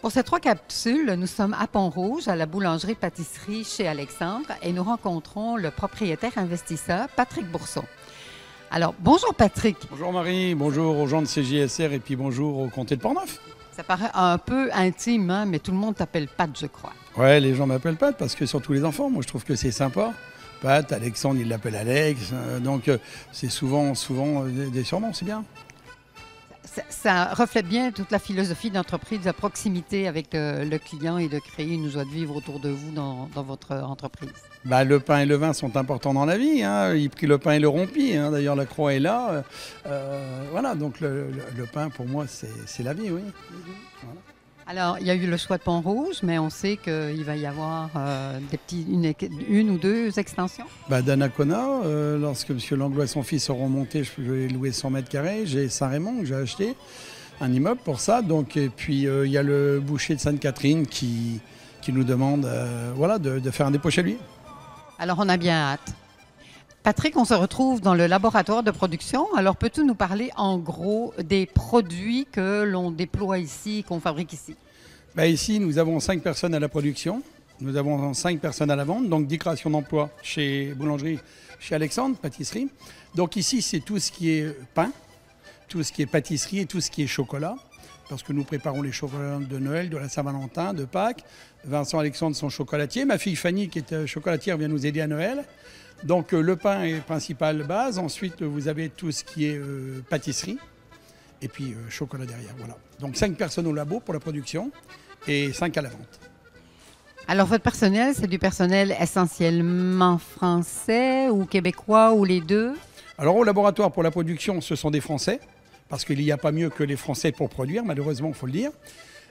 Pour ces trois capsules, nous sommes à Pont-Rouge, à la boulangerie-pâtisserie chez Alexandre, et nous rencontrons le propriétaire investisseur, Patrick Bourson. Alors, bonjour Patrick. Bonjour Marie, bonjour aux gens de CJSR et puis bonjour au comté de Portneuf. Ça paraît un peu intime, hein, mais tout le monde t'appelle Pat, je crois. Ouais, les gens m'appellent Pat parce que surtout les enfants, moi je trouve que c'est sympa. Pat, Alexandre, ils l'appellent Alex, donc c'est souvent des surnoms, c'est bien. Ça reflète bien toute la philosophie d'entreprise, de proximité avec le client et de créer une joie de vivre autour de vous dans votre entreprise. Bah, le pain et le vin sont importants dans la vie, hein. Il prit le pain et le rompit, hein. D'ailleurs la croix est là. Voilà, donc le pain pour moi c'est la vie, oui. Voilà. Alors, il y a eu le choix de Pont-Rouge, mais on sait qu'il va y avoir une ou deux extensions. Bah, d'Anacona, lorsque M. Langlois et son fils auront monté, je vais louer 100 mètres carrés. J'ai Saint-Raymond que j'ai acheté, un immeuble pour ça. Donc, et puis, il y a le boucher de Sainte-Catherine qui nous demande voilà, de faire un dépôt chez lui. Alors, on a bien hâte. Patrick, on se retrouve dans le laboratoire de production. Alors, peux-tu nous parler en gros des produits que l'on déploie ici, qu'on fabrique ici? Bah, ici, nous avons 5 personnes à la production. Nous avons 5 personnes à la vente, donc 10 créations d'emplois chez boulangerie, chez Alexandre, pâtisserie. Donc ici, c'est tout ce qui est pain, tout ce qui est pâtisserie et tout ce qui est chocolat. Parce que nous préparons les chocolats de Noël, de la Saint-Valentin, de Pâques. Vincent Alexandre sont chocolatiers. Ma fille Fanny, qui est chocolatière, vient nous aider à Noël. Donc le pain est principal base. Ensuite, vous avez tout ce qui est pâtisserie. Et puis chocolat derrière. Voilà. Donc 5 personnes au labo pour la production et 5 à la vente. Alors, votre personnel, c'est du personnel essentiellement français ou québécois ou les deux? Alors au laboratoire pour la production, ce sont des Français. Parce qu'il n'y a pas mieux que les Français pour produire, malheureusement, il faut le dire.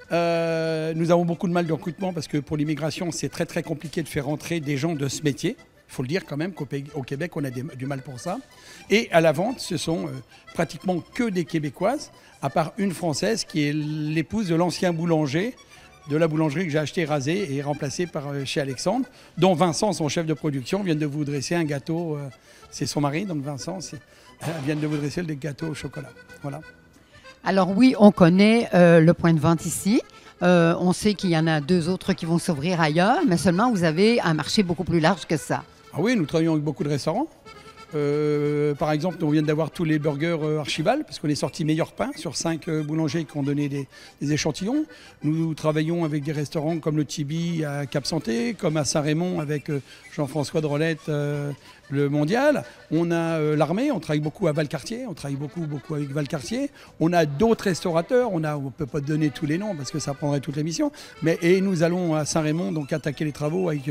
Nous avons beaucoup de mal de recrutement parce que pour l'immigration, c'est très très compliqué de faire rentrer des gens de ce métier. Il faut le dire quand même qu'au Québec, on a du mal pour ça. Et à la vente, ce sont pratiquement que des Québécoises, à part une Française qui est l'épouse de l'ancien boulanger, de la boulangerie que j'ai acheté rasée et remplacée par chez Alexandre, dont Vincent, son chef de production, vient de vous dresser un gâteau. C'est son mari, donc Vincent, vient de vous dresser le gâteau au chocolat. Voilà. Alors oui, on connaît le point de vente ici. On sait qu'il y en a 2 autres qui vont s'ouvrir ailleurs, mais seulement vous avez un marché beaucoup plus large que ça. Ah oui, nous travaillons avec beaucoup de restaurants. Par exemple, on vient d'avoir tous les burgers Archibald, parce qu'on est sorti meilleur pain sur 5 boulangers qui ont donné des échantillons. Nous travaillons avec des restaurants comme le Tibi à Cap-Santé, comme à Saint-Raymond avec Jean-François Drolette, le Mondial. On a l'armée, on travaille beaucoup à Valcartier, on travaille beaucoup avec Valcartier. On a d'autres restaurateurs, on ne peut pas donner tous les noms parce que ça prendrait toute l'émission. Et nous allons à Saint-Raymond donc attaquer les travaux avec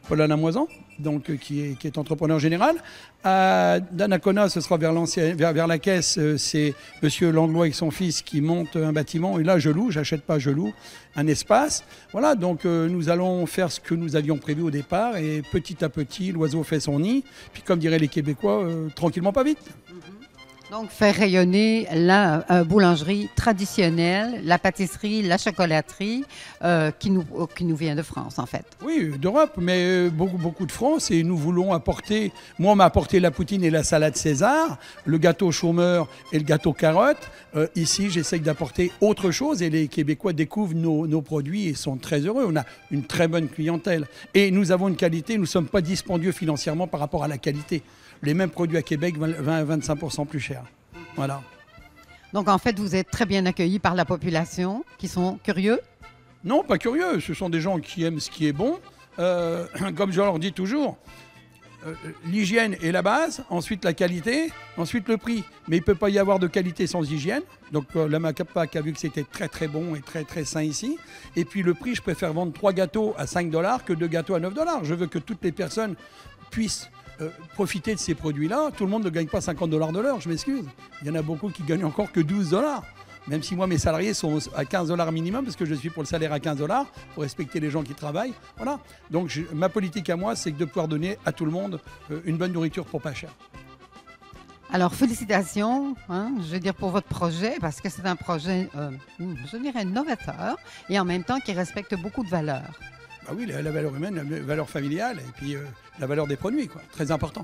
Paul Lamoisan, donc qui est entrepreneur général. À Donnacona, ce sera vers la caisse, c'est M. Langlois avec son fils qui monte un bâtiment. Et là, je loue, j'achète pas, je loue un espace. Voilà, donc nous allons faire ce que nous avions prévu au départ. Et petit à petit, l'oiseau fait son nid. Puis comme diraient les Québécois, tranquillement, pas vite. Donc, faire rayonner la boulangerie traditionnelle, la pâtisserie, la chocolaterie qui nous vient de France, en fait. Oui, d'Europe, mais beaucoup de France. Et nous voulons apporter... Moi, on m'a apporté la poutine et la salade César, le gâteau chômeur et le gâteau carotte. Ici, j'essaye d'apporter autre chose et les Québécois découvrent nos produits et sont très heureux. On a une très bonne clientèle. Et nous avons une qualité, nous ne sommes pas dispendieux financièrement par rapport à la qualité. Les mêmes produits à Québec, 20 à 25% plus chers. Voilà. Donc, en fait, vous êtes très bien accueillis par la population, qui sont curieux? Non, pas curieux. Ce sont des gens qui aiment ce qui est bon. Comme je leur dis toujours, l'hygiène est la base, ensuite la qualité, ensuite le prix. Mais il ne peut pas y avoir de qualité sans hygiène. Donc, la Macapac a vu que c'était très très bon et très très sain ici. Et puis le prix, je préfère vendre 3 gâteaux à 5 $ que 2 gâteaux à 9 $. Je veux que toutes les personnes puissent profiter de ces produits-là. Tout le monde ne gagne pas 50 $ de l'heure, je m'excuse. Il y en a beaucoup qui gagnent encore que 12 $. Même si moi, mes salariés sont à 15 $ minimum, parce que je suis pour le salaire à 15 $, pour respecter les gens qui travaillent. Voilà. Donc, ma politique à moi, c'est de pouvoir donner à tout le monde une bonne nourriture pour pas cher. Alors, félicitations, je veux dire, pour votre projet, parce que c'est un projet, je dirais, novateur, et en même temps qui respecte beaucoup de valeurs. Ah oui, la valeur humaine, la valeur familiale, et puis la valeur des produits, quoi. Très important.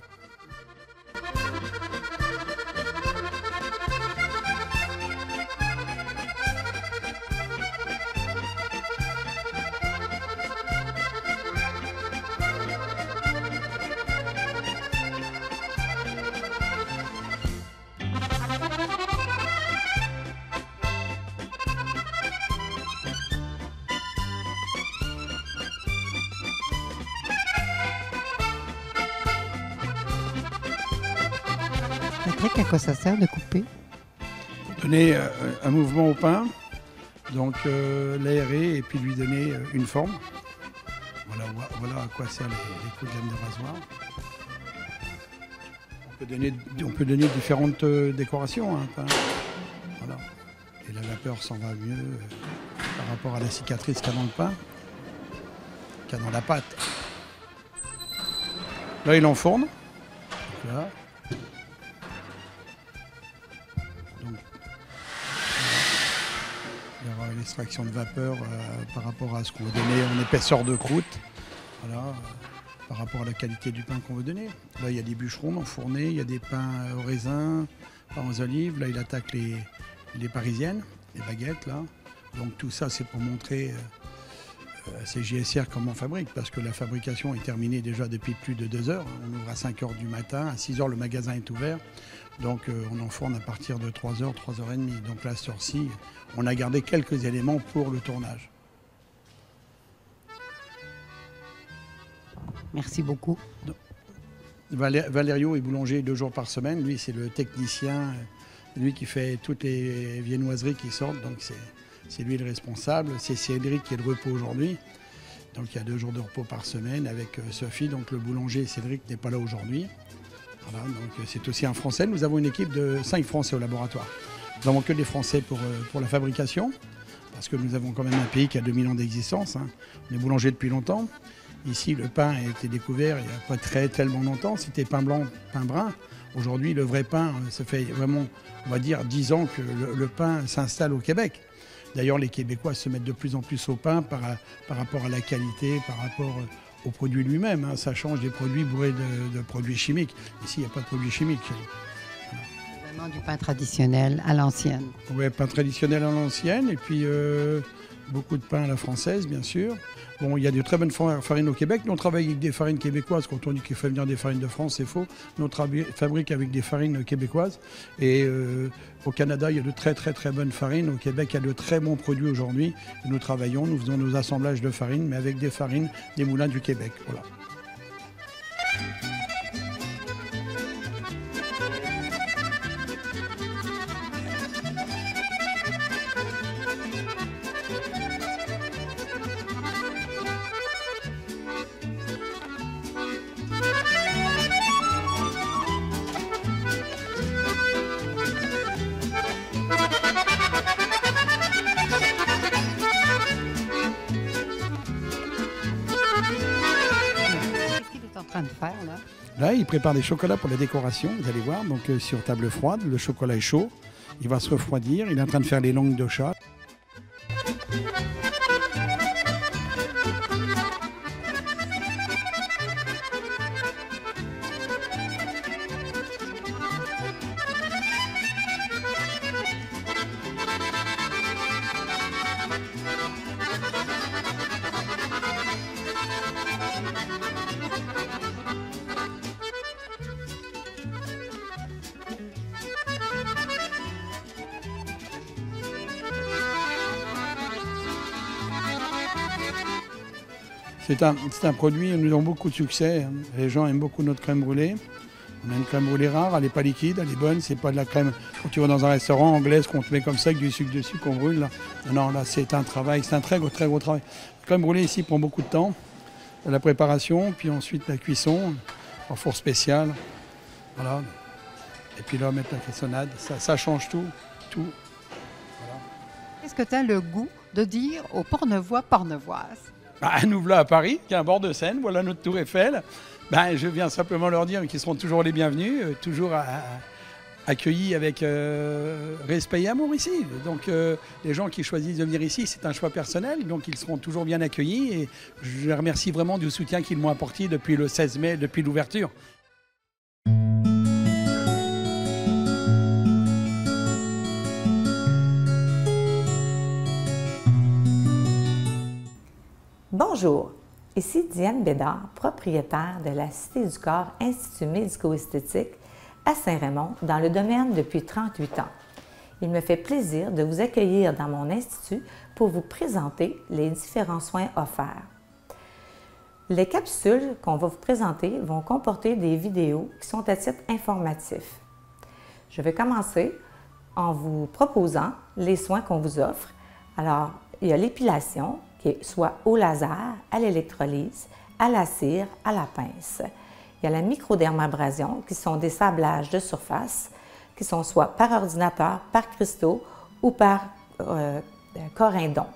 Patrick, à quoi ça sert de couper? Donner un mouvement au pain, donc l'aérer et puis lui donner une forme. Voilà à quoi servent les coups de lame de rasoir. On peut donner différentes décorations à un pain. Voilà. Et la vapeur s'en va mieux par rapport à la cicatrice qu'il y a dans le pain, qu'il y a dans la pâte. Là, il enfourne. Là. Donc, il y aura l'extraction de vapeur par rapport à ce qu'on veut donner en épaisseur de croûte. Voilà, par rapport à la qualité du pain qu'on veut donner. Là, il y a des bûcherons enfournés, il y a des pains au raisin, pains aux olives. Là, il attaque les parisiennes, les baguettes. Là. Donc tout ça, c'est pour montrer à CJSR comment on fabrique, parce que la fabrication est terminée déjà depuis plus de 2 heures. On ouvre à 5 heures du matin, à 6 heures, le magasin est ouvert. Donc on enfourne à partir de 3 heures, 3 heures et demie. Donc là, sur ci, on a gardé quelques éléments pour le tournage. Merci beaucoup. Valerio est boulanger 2 jours par semaine. Lui, c'est le technicien, lui qui fait toutes les viennoiseries qui sortent. Donc c'est lui le responsable. C'est Cédric qui est de repos aujourd'hui. Donc il y a 2 jours de repos par semaine avec Sophie. Donc le boulanger Cédric n'est pas là aujourd'hui. Voilà, donc c'est aussi un Français. Nous avons une équipe de 5 Français au laboratoire. Nous n'avons que des Français pour la fabrication, parce que nous avons quand même un pays qui a 2000 ans d'existence. Hein. On est boulanger depuis longtemps. Ici, le pain a été découvert il n'y a pas tellement longtemps. C'était pain blanc, pain brun. Aujourd'hui, le vrai pain, ça fait vraiment, on va dire, 10 ans que le pain s'installe au Québec. D'ailleurs, les Québécois se mettent de plus en plus au pain par rapport à la qualité, par rapport au produit lui-même. Hein. Ça change des produits bourrés de produits chimiques. Ici, il n'y a pas de produits chimiques. Voilà. Vraiment du pain traditionnel à l'ancienne. Oui, pain traditionnel à l'ancienne. Et puis, beaucoup de pain à la française, bien sûr. Bon, il y a de très bonnes farines au Québec. Nous, on travaille avec des farines québécoises. Quand on dit qu'il fait venir des farines de France, c'est faux. Nous, on fabrique avec des farines québécoises. Et au Canada, il y a de très, très, très bonnes farines. Au Québec, il y a de très bons produits aujourd'hui. Nous travaillons, nous faisons nos assemblages de farines, mais avec des farines des moulins du Québec. Voilà. De faire, là. Là, il prépare des chocolats pour la décoration, vous allez voir. Donc sur table froide, le chocolat est chaud, il va se refroidir, il est en train de faire les langues de chat. C'est un produit, nous avons beaucoup de succès. Les gens aiment beaucoup notre crème brûlée. On a une crème brûlée rare, elle n'est pas liquide, elle est bonne. C'est pas de la crème, quand tu vas dans un restaurant anglaise, qu'on te met comme ça avec du sucre dessus, qu'on brûle. Là. Non, là c'est un travail, c'est un très gros travail. La crème brûlée ici prend beaucoup de temps. La préparation, puis ensuite la cuisson, en four spécial. Voilà. Et puis là, mettre la façonnade, ça change tout. Voilà. Est-ce que tu as le goût de dire aux Pornevois-Pornevoises? Nous voilà à Paris, qui est un bord de Seine, voilà notre tour Eiffel. Je viens simplement leur dire qu'ils seront toujours les bienvenus, toujours accueillis avec respect et amour ici. Donc les gens qui choisissent de venir ici, c'est un choix personnel, donc ils seront toujours bien accueillis. Et je les remercie vraiment du soutien qu'ils m'ont apporté depuis le 16 mai, depuis l'ouverture. Bonjour, ici Diane Bédard, propriétaire de la Cité du Corps Institut médico-esthétique à Saint-Raymond, dans le domaine depuis 38 ans. Il me fait plaisir de vous accueillir dans mon institut pour vous présenter les différents soins offerts. Les capsules qu'on va vous présenter vont comporter des vidéos qui sont à titre informatif. Je vais commencer en vous proposant les soins qu'on vous offre. Alors, il y a l'épilation, qui est soit au laser, à l'électrolyse, à la cire, à la pince. Il y a la microdermabrasion, qui sont des sablages de surface, qui sont soit par ordinateur, par cristaux ou par corindon.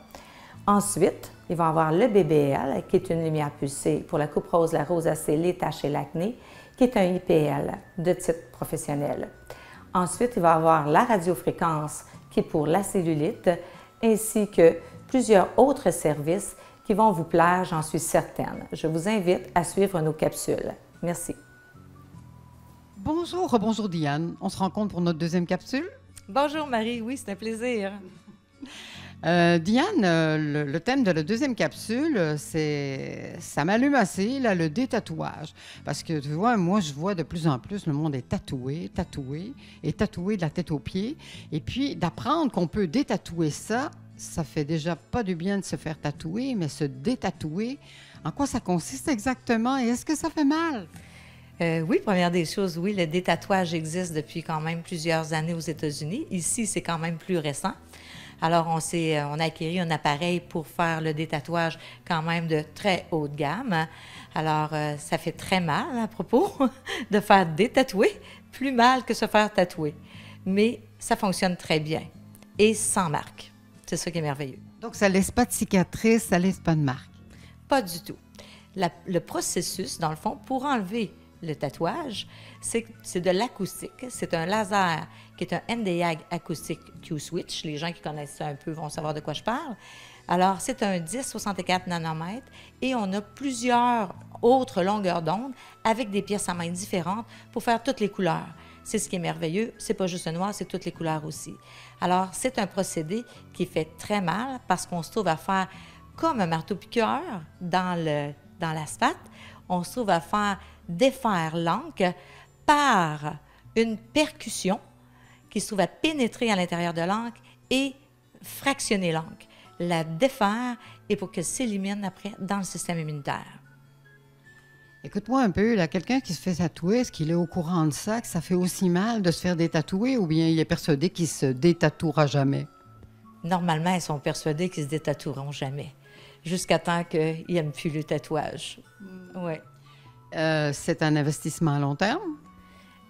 Ensuite, il va y avoir le BBL, qui est une lumière pulsée pour la coupe rose, la rosacée, les taches et l'acné, qui est un IPL de type professionnel. Ensuite, il va y avoir la radiofréquence, qui est pour la cellulite, ainsi que plusieurs autres services qui vont vous plaire, j'en suis certaine. Je vous invite à suivre nos capsules. Merci. Bonjour, bonjour Diane. On se rencontre pour notre deuxième capsule. Bonjour Marie, oui, c'est un plaisir. Diane, le thème de la deuxième capsule, ça m'allume assez, là, le détatouage. Parce que, tu vois, moi, je vois de plus en plus le monde est tatoué de la tête aux pieds. Et puis, d'apprendre qu'on peut détatouer ça, ça fait déjà pas du bien de se faire tatouer, mais se détatouer, en quoi ça consiste exactement et est-ce que ça fait mal? Oui, première des choses, oui, le détatouage existe depuis quand même plusieurs années aux États-Unis. Ici, c'est quand même plus récent. Alors, on a acquis un appareil pour faire le détatouage quand même de très haute gamme. Alors, ça fait très mal à propos de faire détatouer, plus mal que se faire tatouer. Mais ça fonctionne très bien et sans marque. C'est ça qui est merveilleux. Donc, ça ne laisse pas de cicatrice, ça ne laisse pas de marque? Pas du tout. Le processus, dans le fond, pour enlever le tatouage, c'est de l'acoustique. C'est un laser qui est un Nd:YAG acoustique Q-switch. Les gens qui connaissent ça un peu vont savoir de quoi je parle. Alors, c'est un 10-64 nanomètres et on a plusieurs autres longueurs d'onde avec des pièces à main différentes pour faire toutes les couleurs. C'est ce qui est merveilleux. C'est pas juste le noir, c'est toutes les couleurs aussi. Alors, c'est un procédé qui fait très mal parce qu'on se trouve à faire comme un marteau-piqueur dans l'asphalte. On se trouve à faire défaire l'encre par une percussion qui se trouve à pénétrer à l'intérieur de l'encre et fractionner l'encre, la défaire et pour qu'elle s'élimine après dans le système immunitaire. Écoute-moi un peu, là, quelqu'un qui se fait tatouer, est-ce qu'il est au courant de ça, que ça fait aussi mal de se faire détatouer ou bien il est persuadé qu'il se détatouera jamais? Normalement, ils sont persuadés qu'ils se détatoueront jamais, jusqu'à temps qu'ils n'aiment plus le tatouage. Ouais. C'est un investissement à long terme?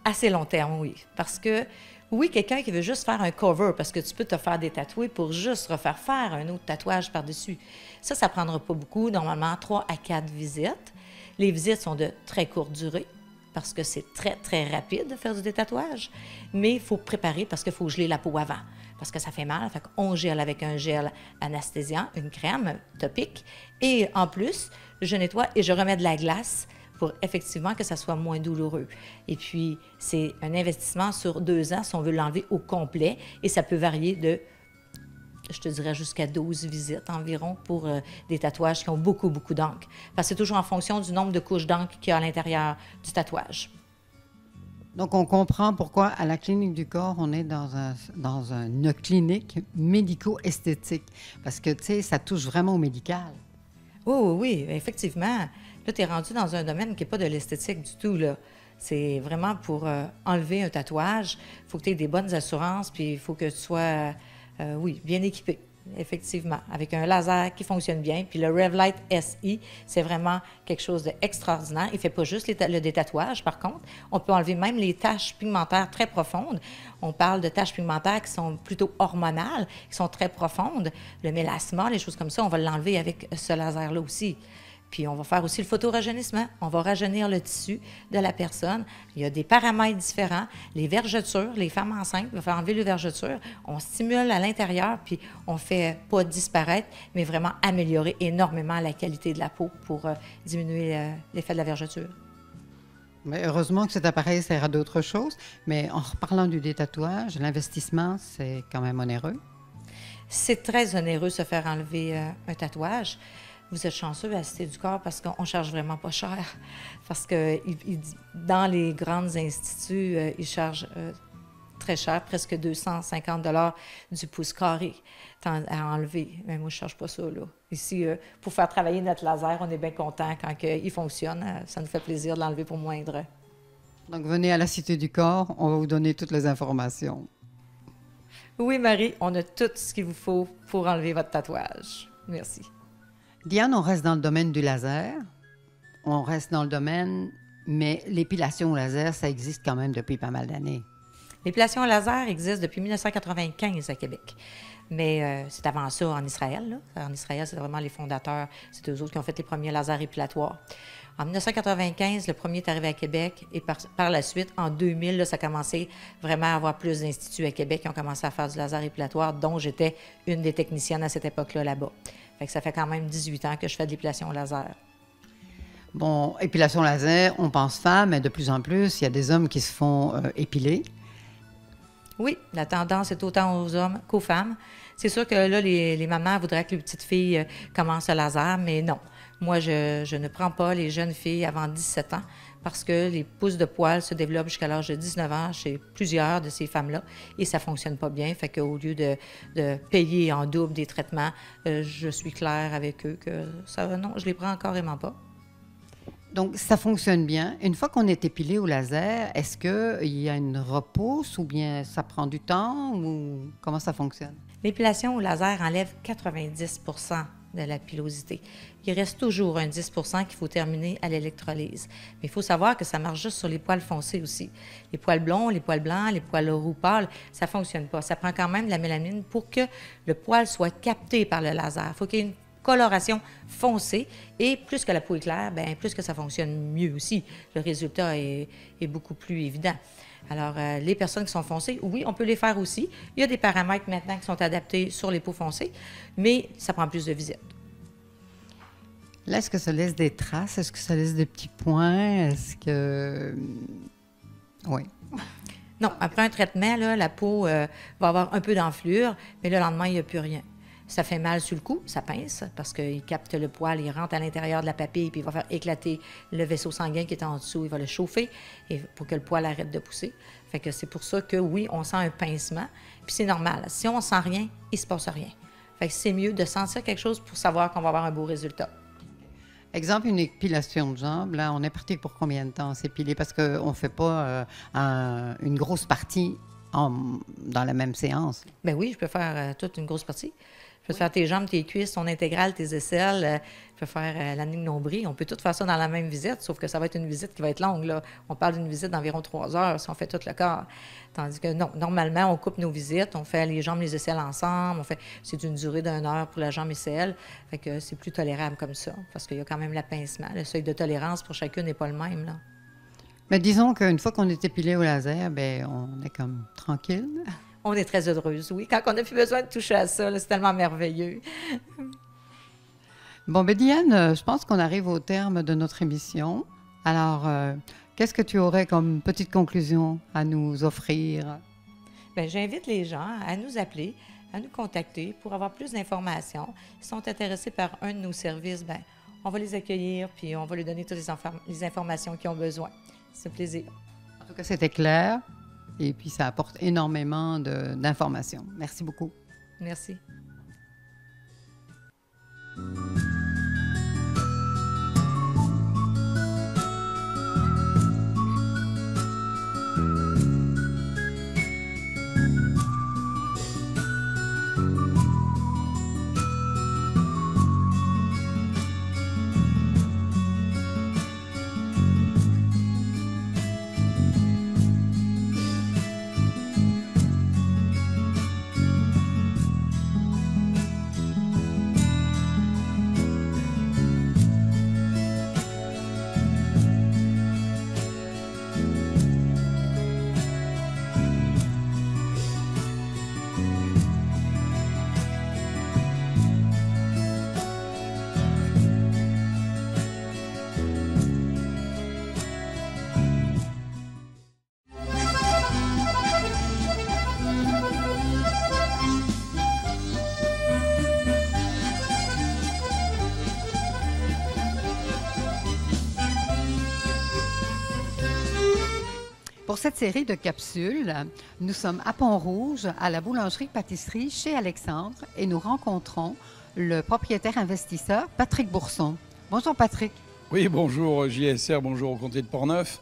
Assez long terme, oui. Parce que, oui, quelqu'un qui veut juste faire un cover, parce que tu peux te faire détatouer pour juste refaire faire un autre tatouage par-dessus. Ça ne prendra pas beaucoup, normalement 3 à 4 visites. Les visites sont de très courte durée, parce que c'est très, très rapide de faire du détatouage. Mais il faut préparer parce qu'il faut geler la peau avant, parce que ça fait mal. Fait qu'on gèle avec un gel anesthésiant, une crème topique. Et en plus, je nettoie et je remets de la glace pour effectivement que ça soit moins douloureux. Et puis, c'est un investissement sur 2 ans si on veut l'enlever au complet. Et ça peut varier de, je te dirais, jusqu'à 12 visites environ pour des tatouages qui ont beaucoup, beaucoup d'encre. Parce que c'est toujours en fonction du nombre de couches d'encre qu'il y a à l'intérieur du tatouage. Donc, on comprend pourquoi à la Clinique du corps, on est dans une clinique médico-esthétique. Parce que, tu sais, ça touche vraiment au médical. Oh, oui, effectivement. Là, tu es rendu dans un domaine qui n'est pas de l'esthétique du tout, là. C'est vraiment pour enlever un tatouage. Il faut que tu aies des bonnes assurances, puis il faut que tu sois, oui, bien équipé, effectivement, avec un laser qui fonctionne bien. Puis le Revlite SI, c'est vraiment quelque chose d'extraordinaire. Il ne fait pas juste le détatouage, par contre. On peut enlever même les taches pigmentaires très profondes. On parle de taches pigmentaires qui sont plutôt hormonales, qui sont très profondes. Le mélasma, les choses comme ça, on va l'enlever avec ce laser-là aussi. Puis on va faire aussi le photorajeunissement. On va rajeunir le tissu de la personne. Il y a des paramètres différents. Les vergetures, les femmes enceintes, on va faire enlever les vergetures. On stimule à l'intérieur, puis on fait pas disparaître, mais vraiment améliorer énormément la qualité de la peau pour diminuer l'effet de la vergeture. Mais heureusement que cet appareil sert à d'autres choses. Mais en reparlant du détatouage, l'investissement, c'est quand même onéreux. C'est très onéreux se faire enlever un tatouage. Vous êtes chanceux à la Cité du corps parce qu'on ne charge vraiment pas cher. Parce que dans les grands instituts, ils chargent très cher, presque 250 $ du pouce carré à enlever. Mais moi, je ne charge pas ça, là. Ici, pour faire travailler notre laser, on est bien content quand il fonctionne. Ça nous fait plaisir de l'enlever pour moindre. Donc, venez à la Cité du Corps, on va vous donner toutes les informations. Oui, Marie, on a tout ce qu'il vous faut pour enlever votre tatouage. Merci. Diane, on reste dans le domaine du laser. On reste dans le domaine, mais l'épilation au laser, ça existe quand même depuis pas mal d'années. L'épilation au laser existe depuis 1995 à Québec. Mais c'est avant ça en Israël. Là. En Israël, c'est vraiment les fondateurs. C'est eux autres qui ont fait les premiers lasers épilatoires. En 1995, le premier est arrivé à Québec et par la suite, en 2000, là, ça a commencé vraiment à avoir plus d'instituts à Québec qui ont commencé à faire du laser épilatoire, dont j'étais une des techniciennes à cette époque-là là-bas. Fait que ça fait quand même 18 ans que je fais de l'épilation au laser. Bon, épilation laser, on pense femmes, mais de plus en plus, il y a des hommes qui se font épiler. Oui, la tendance est autant aux hommes qu'aux femmes. C'est sûr que là, les mamans voudraient que les petites filles commencent le laser, mais non. Moi, je ne prends pas les jeunes filles avant 17 ans parce que les pousses de poils se développent jusqu'à l'âge de 19 ans chez plusieurs de ces femmes-là et ça ne fonctionne pas bien. Fait qu'au lieu de payer en double des traitements, je suis claire avec eux que ça, non, je les prends carrément pas. Donc, ça fonctionne bien. Une fois qu'on est épilé au laser, est-ce qu'il y a une repousse ou bien ça prend du temps ou comment ça fonctionne? L'épilation au laser enlève 90 de la pilosité. Il reste toujours un 10 qu'il faut terminer à l'électrolyse. Mais il faut savoir que ça marche juste sur les poils foncés aussi. Les poils blonds, les poils blancs, les poils roux pâles, ça ne fonctionne pas. Ça prend quand même de la mélamine pour que le poil soit capté par le laser. Il faut qu'il y ait une coloration foncée et plus que la peau est claire, bien, plus que ça fonctionne mieux aussi. Le résultat est beaucoup plus évident. Alors, les personnes qui sont foncées, oui, on peut les faire aussi. Il y a des paramètres maintenant qui sont adaptés sur les peaux foncées, mais ça prend plus de visites. Là, est-ce que ça laisse des traces? Est-ce que ça laisse des petits points? Est-ce que... Oui. Non, après un traitement, là, la peau va avoir un peu d'enflure, mais le lendemain, il n'y a plus rien. Ça fait mal sur le cou, ça pince, parce qu'il capte le poil, il rentre à l'intérieur de la papille, puis il va faire éclater le vaisseau sanguin qui est en dessous, il va le chauffer et pour que le poil arrête de pousser. Fait que c'est pour ça que oui, on sent un pincement, puis c'est normal. Si on sent rien, il se passe rien. Fait que c'est mieux de sentir quelque chose pour savoir qu'on va avoir un beau résultat. Exemple, une épilation de jambes, là, on est parti pour combien de temps s'épiler? Parce qu'on ne fait pas une grosse partie dans la même séance. Bien oui, je peux faire toute une grosse partie. Je peux te faire tes jambes, tes cuisses, ton intégrale, tes aisselles. Je peux faire la ligne nombril. On peut tout faire ça dans la même visite, sauf que ça va être une visite qui va être longue. Là. On parle d'une visite d'environ 3 heures si on fait tout le corps. Tandis que non, normalement, on coupe nos visites, on fait les jambes, les aisselles ensemble. C'est d'une durée d'1 heure pour la jambe aisselle. Fait que c'est plus tolérable comme ça, parce qu'il y a quand même l'apincement. Le seuil de tolérance pour chacune n'est pas le même. Là. Mais disons qu'une fois qu'on est épilé au laser, bien, on est comme tranquille. On est très heureuse, oui. Quand on n'a plus besoin de toucher à ça, là, c'est tellement merveilleux. Bon, bien, Diane, je pense qu'on arrive au terme de notre émission. Alors, qu'est-ce que tu aurais comme petite conclusion à nous offrir? Bien, j'invite les gens à nous appeler, à nous contacter pour avoir plus d'informations. S'ils sont intéressés par un de nos services, bien, on va les accueillir puis on va leur donner toutes les informations qu'ils ont besoin. C'est un plaisir. En tout cas, c'était clair. Et puis, ça apporte énormément d'informations. Merci beaucoup. Merci. Pour cette série de capsules, nous sommes à Pont-Rouge, à la boulangerie-pâtisserie chez Alexandre et nous rencontrons le propriétaire investisseur Patrick Bourson. Bonjour Patrick. Oui, bonjour JSR, bonjour au comté de Portneuf.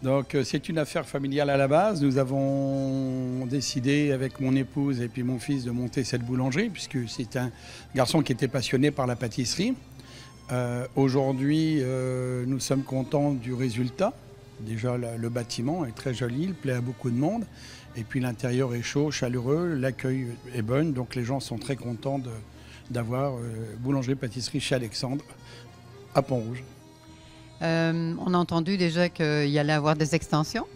Donc c'est une affaire familiale à la base. Nous avons décidé avec mon épouse et puis mon fils de monter cette boulangerie puisque c'est un garçon qui était passionné par la pâtisserie. Aujourd'hui, nous sommes contents du résultat. Déjà, le bâtiment est très joli, il plaît à beaucoup de monde. Et puis l'intérieur est chaud, chaleureux, l'accueil est bon. Donc les gens sont très contents d'avoir boulangerie-pâtisserie chez Alexandre à Pont-Rouge. On a entendu déjà qu'il y allait avoir des extensions.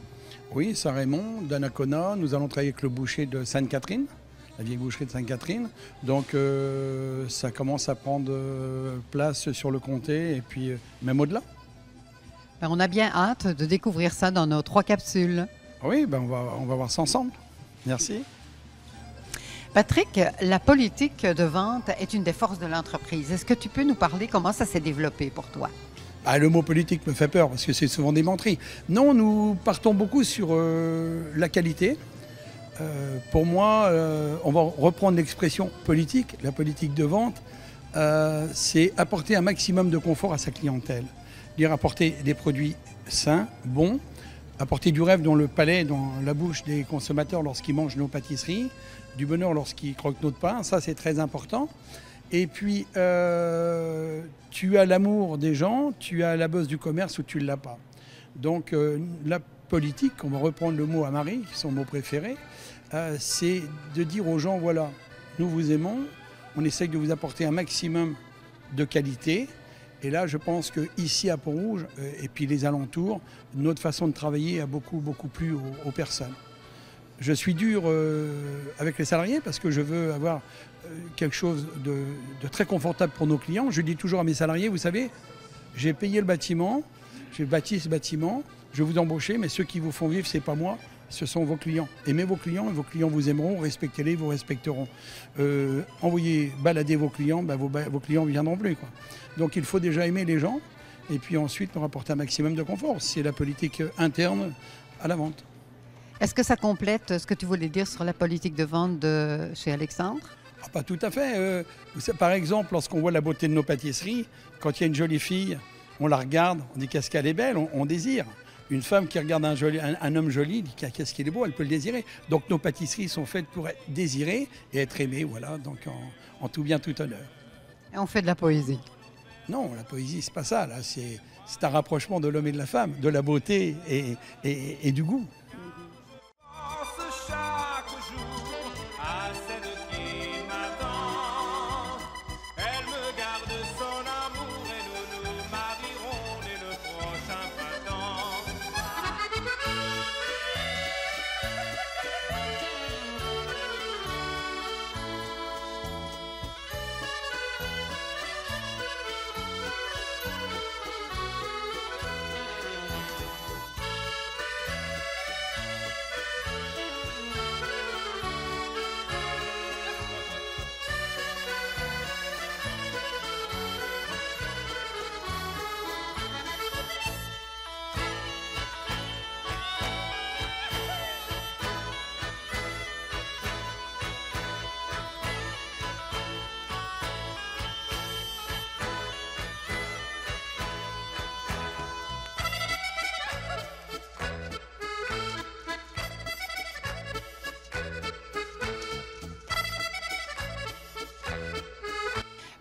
Oui, Saint-Raymond, d'Anacona. Nous allons travailler avec le boucher de Sainte-Catherine, la vieille boucherie de Sainte-Catherine. Donc ça commence à prendre place sur le comté et puis même au-delà. Ben, on a bien hâte de découvrir ça dans nos 3 capsules. Oui, ben on va voir ça ensemble. Merci. Patrick, la politique de vente est une des forces de l'entreprise. Est-ce que tu peux nous parler comment ça s'est développé pour toi? Ah, le mot politique me fait peur parce que c'est souvent des menteries. Non, nous partons beaucoup sur la qualité. Pour moi, on va reprendre l'expression politique. La politique de vente, c'est apporter un maximum de confort à sa clientèle. Dire apporter des produits sains, bons, apporter du rêve dans le palais, dans la bouche des consommateurs lorsqu'ils mangent nos pâtisseries, du bonheur lorsqu'ils croquent notre pain, ça c'est très important. Et puis, tu as l'amour des gens, tu as la bosse du commerce ou tu ne l'as pas. Donc, la politique, on va reprendre le mot à Marie, qui est son mot préféré, c'est de dire aux gens, voilà, nous vous aimons, on essaye de vous apporter un maximum de qualité. Et là, je pense qu'ici à Pont-Rouge, et puis les alentours, notre façon de travailler a beaucoup plu aux personnes. Je suis dur avec les salariés parce que je veux avoir quelque chose de très confortable pour nos clients. Je dis toujours à mes salariés, vous savez, j'ai payé le bâtiment, j'ai bâti ce bâtiment, je vais vous embaucher, mais ceux qui vous font vivre, ce n'est pas moi, ce sont vos clients. Aimez vos clients et vos clients vous aimeront, respectez-les, vous respecteront. Envoyez balader vos clients, ben vos clients ne viendront plus, quoi. Donc il faut déjà aimer les gens et puis ensuite leur apporter un maximum de confort. C'est la politique interne à la vente. Est-ce que ça complète ce que tu voulais dire sur la politique de vente de chez Alexandre? Ah, pas tout à fait. Par exemple, lorsqu'on voit la beauté de nos pâtisseries, quand il y a une jolie fille, on la regarde, on dit qu'est-ce qu'elle est belle, on désire. Une femme qui regarde un homme joli dit qu'est-ce qu'il est beau, elle peut le désirer. Donc nos pâtisseries sont faites pour être désirées et être aimées, voilà, donc en tout bien, tout honneur. Et on fait de la poésie. Non, la poésie, c'est pas ça. Là, c'est un rapprochement de l'homme et de la femme, de la beauté et du goût.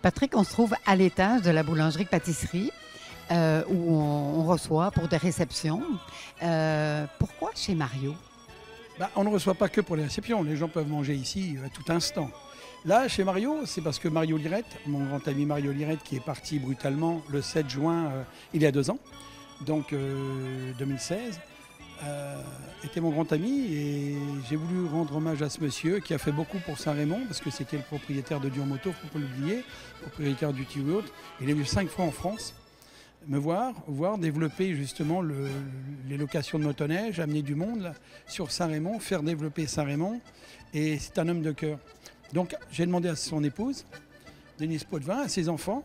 Patrick, on se trouve à l'étage de la boulangerie-pâtisserie où on reçoit pour des réceptions. Pourquoi chez Mario? On ne reçoit pas que pour les réceptions. Les gens peuvent manger ici à tout instant. Là, chez Mario, c'est parce que Mario Lirette, mon grand ami Mario Lirette, qui est parti brutalement le 7 juin il y a 2 ans, donc 2016, était mon grand ami et j'ai voulu rendre hommage à ce monsieur qui a fait beaucoup pour Saint-Raymond parce que c'était le propriétaire de Dion Moto, il ne faut pas l'oublier, propriétaire du T-World. Il est venu 5 fois en France me voir développer justement les locations de motoneige, amener du monde là, sur Saint-Raymond, faire développer Saint-Raymond et c'est un homme de cœur. Donc j'ai demandé à son épouse, Denise Potvin, à ses enfants,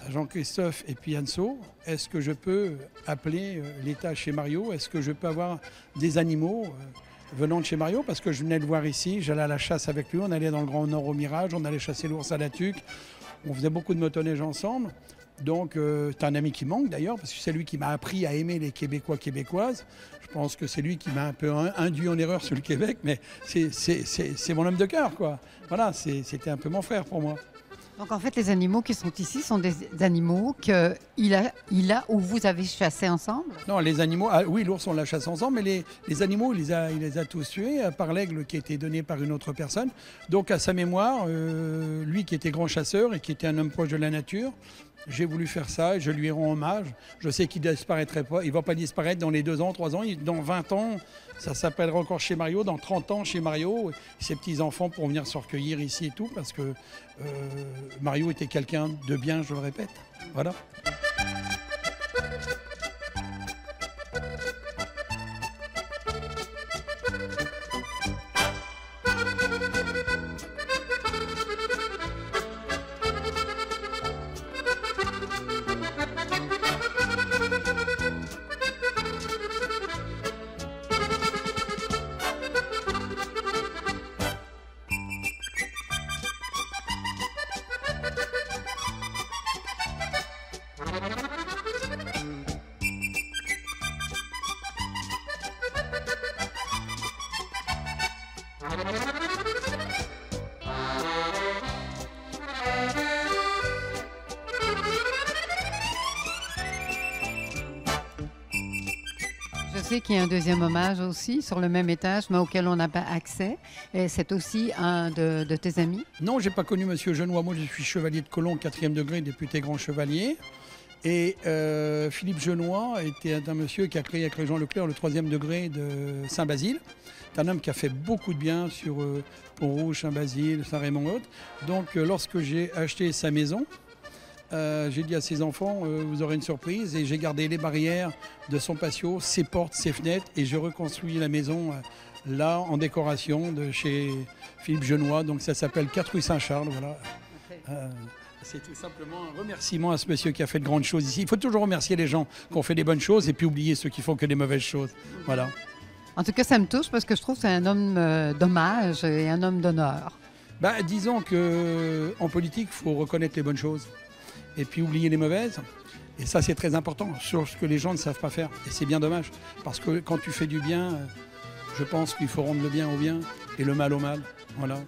à Jean-Christophe et puis Anso, est-ce que je peux appeler l'étage chez Mario? Est-ce que je peux avoir des animaux venant de chez Mario? Parce que je venais le voir ici, j'allais à la chasse avec lui, on allait dans le Grand Nord au Mirage, on allait chasser l'ours à la tuque, on faisait beaucoup de motoneige ensemble. Donc, c'est un ami qui manque d'ailleurs, parce que c'est lui qui m'a appris à aimer les Québécois, Québécoises. Je pense que c'est lui qui m'a un peu induit en erreur sur le Québec, mais c'est mon homme de cœur, quoi. Voilà, c'était un peu mon frère pour moi. Donc, en fait, les animaux qui sont ici sont des animaux qu'il a ou vous avez chassés ensemble? Non, les animaux, ah, oui, l'ours, on l'a chassé ensemble, mais les animaux, il les a tous tués, à part l'aigle qui a été donné par une autre personne. Donc, à sa mémoire, lui qui était grand chasseur et qui était un homme proche de la nature, j'ai voulu faire ça et je lui rends hommage. Je sais qu'il ne disparaîtrait pas, il ne va pas disparaître dans les 2 ans, 3 ans, dans 20 ans, ça s'appellera encore chez Mario, dans 30 ans chez Mario. Ses petits-enfants pourront venir se recueillir ici et tout, parce que Mario était quelqu'un de bien, je le répète. Voilà. Je sais qu'il y a un deuxième hommage aussi sur le même étage, mais auquel on n'a pas accès. Et c'est aussi un de tes amis? Non, je n'ai pas connu M. Genois. Moi, je suis chevalier de Colomb, 4e degré, député grand chevalier. Et Philippe Genois était un monsieur qui a créé avec Jean Leclerc le 3e degré de Saint-Basile. C'est un homme qui a fait beaucoup de bien sur Pont-Rouge, Saint-Basile, Saint-Raymond-Haute. Donc, lorsque j'ai acheté sa maison, j'ai dit à ses enfants, vous aurez une surprise, et j'ai gardé les barrières de son patio, ses portes, ses fenêtres, et j'ai reconstruit la maison là en décoration de chez Philippe Genois. Donc ça s'appelle 4 rue Saint-Charles. Voilà. C'est tout simplement un remerciement à ce monsieur qui a fait de grandes choses ici. Il faut toujours remercier les gens qui ont fait des bonnes choses et puis oublier ceux qui font que des mauvaises choses. Voilà. En tout cas, ça me touche parce que je trouve que c'est un homme d'hommage et un homme d'honneur. Bah, disons qu'en politique, il faut reconnaître les bonnes choses et puis oublier les mauvaises. Et ça, c'est très important, sur ce que les gens ne savent pas faire. Et c'est bien dommage, parce que quand tu fais du bien, je pense qu'il faut rendre le bien au bien et le mal au mal. Voilà.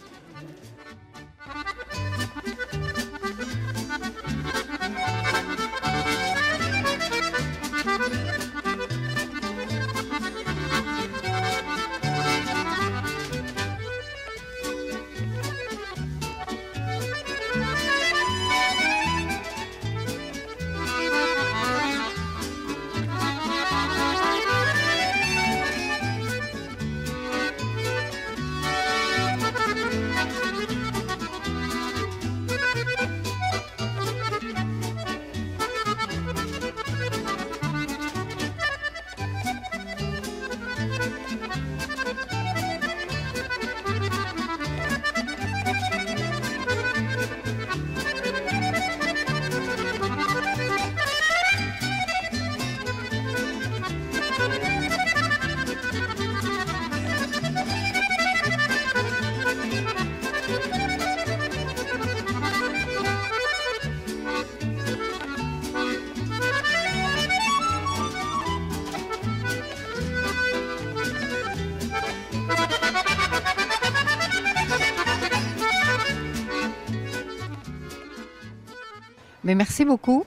Mais merci beaucoup.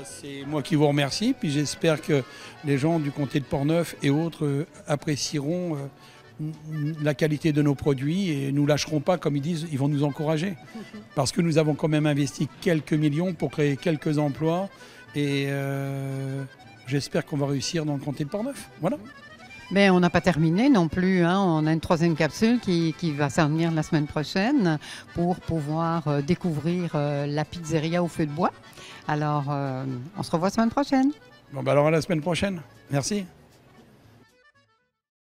C'est moi qui vous remercie, puis j'espère que les gens du comté de Portneuf et autres apprécieront la qualité de nos produits et nous lâcheront pas, comme ils disent, ils vont nous encourager. Parce que nous avons quand même investi quelques millions pour créer quelques emplois et j'espère qu'on va réussir dans le comté de Portneuf. Voilà. Mais on n'a pas terminé non plus, hein. On a une 3e capsule qui va s'en venir la semaine prochaine pour pouvoir découvrir la pizzeria au feu de bois. Alors, on se revoit la semaine prochaine. Bon, alors à la semaine prochaine. Merci.